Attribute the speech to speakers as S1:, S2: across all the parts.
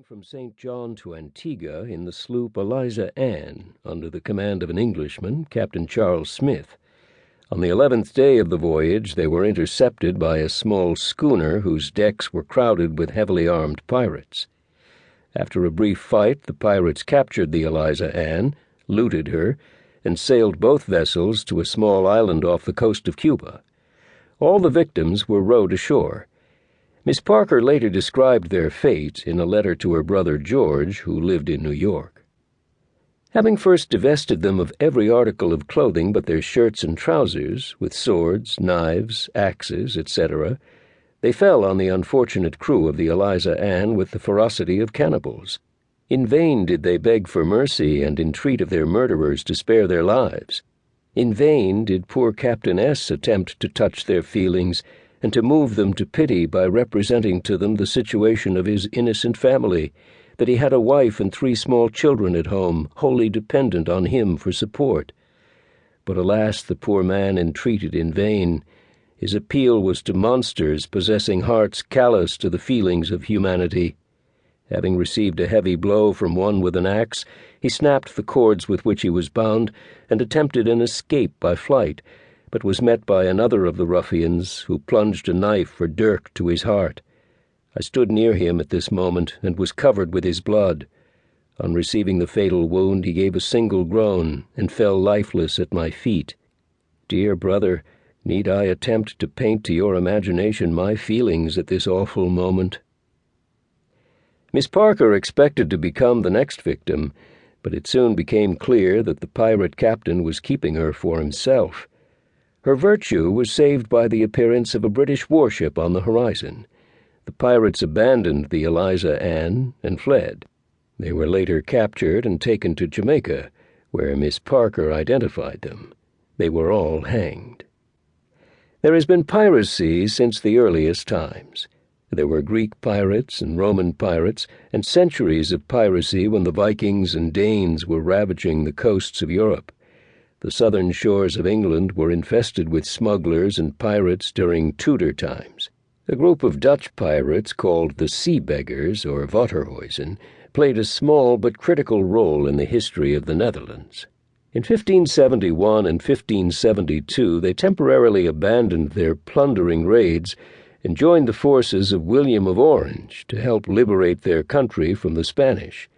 S1: From St. John to Antigua in the sloop Eliza Ann, under the command of an Englishman, Captain Charles Smith. On the 11th day of the voyage, they were intercepted by a small schooner whose decks were crowded with heavily armed pirates. After a brief fight, the pirates captured the Eliza Ann, looted her, and sailed both vessels to a small island off the coast of Cuba. All the victims were rowed ashore. Miss Parker later described their fate in a letter to her brother George, who lived in New York. Having first divested them of every article of clothing but their shirts and trousers, with swords, knives, axes, etc., they fell on the unfortunate crew of the Eliza Ann with the ferocity of cannibals. In vain did they beg for mercy and entreat of their murderers to spare their lives. In vain did poor Captain S. attempt to touch their feelings and to move them to pity by representing to them the situation of his innocent family, that he had a wife and 3 small children at home, wholly dependent on him for support. But alas, the poor man entreated in vain. His appeal was to monsters possessing hearts callous to the feelings of humanity. Having received a heavy blow from one with an axe, he snapped the cords with which he was bound and attempted an escape by flight, but was met by another of the ruffians, who plunged a knife or dirk to his heart. I stood near him at this moment, and was covered with his blood. On receiving the fatal wound, he gave a single groan, and fell lifeless at my feet. Dear brother, need I attempt to paint to your imagination my feelings at this awful moment? Miss Parker expected to become the next victim, but it soon became clear that the pirate captain was keeping her for himself. Her virtue was saved by the appearance of a British warship on the horizon. The pirates abandoned the Eliza Ann and fled. They were later captured and taken to Jamaica, where Miss Parker identified them. They were all hanged. There has been piracy since the earliest times. There were Greek pirates and Roman pirates, and centuries of piracy when the Vikings and Danes were ravaging the coasts of Europe. The southern shores of England were infested with smugglers and pirates during Tudor times. A group of Dutch pirates called the Sea Beggars, or Waterhuizen, played a small but critical role in the history of the Netherlands. In 1571 and 1572 they temporarily abandoned their plundering raids and joined the forces of William of Orange to help liberate their country from the Spanish.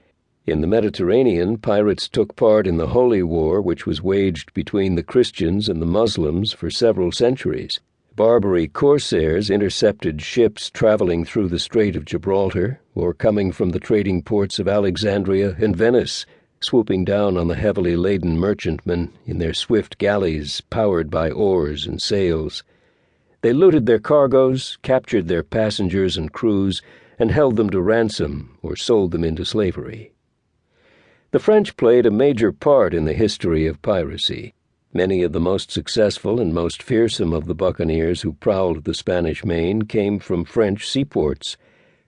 S1: In the Mediterranean, pirates took part in the Holy War, which was waged between the Christians and the Muslims for several centuries. Barbary corsairs intercepted ships traveling through the Strait of Gibraltar or coming from the trading ports of Alexandria and Venice, swooping down on the heavily laden merchantmen in their swift galleys powered by oars and sails. They looted their cargoes, captured their passengers and crews, and held them to ransom or sold them into slavery. The French played a major part in the history of piracy. Many of the most successful and most fearsome of the buccaneers who prowled the Spanish Main came from French seaports.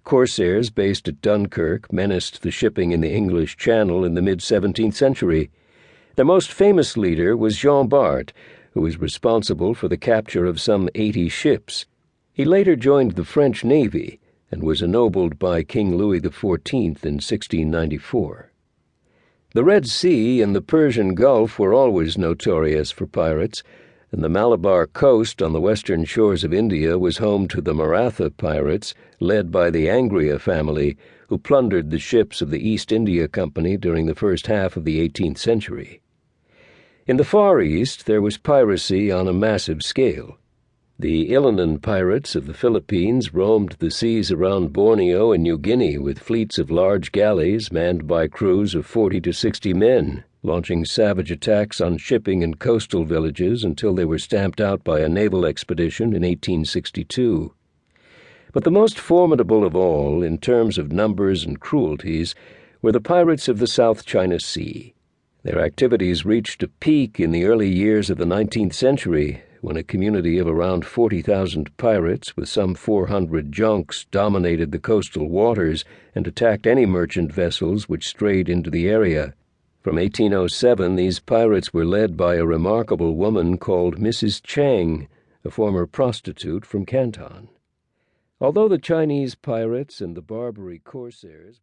S1: Corsairs based at Dunkirk menaced the shipping in the English Channel in the mid-17th century. Their most famous leader was Jean Bart, who was responsible for the capture of some 80 ships. He later joined the French Navy and was ennobled by King Louis XIV in 1694. The Red Sea and the Persian Gulf were always notorious for pirates, and the Malabar coast on the western shores of India was home to the Maratha pirates, led by the Angria family, who plundered the ships of the East India Company during the first half of the 18th century. In the Far East, there was piracy on a massive scale. The Ilinan pirates of the Philippines roamed the seas around Borneo and New Guinea with fleets of large galleys manned by crews of 40 to 60 men, launching savage attacks on shipping and coastal villages until they were stamped out by a naval expedition in 1862. But the most formidable of all, in terms of numbers and cruelties, were the pirates of the South China Sea. Their activities reached a peak in the early years of the 19th century, when a community of around 40,000 pirates with some 400 junks dominated the coastal waters and attacked any merchant vessels which strayed into the area. From 1807, these pirates were led by a remarkable woman called Mrs. Chang, a former prostitute from Canton. Although the Chinese pirates and the Barbary corsairs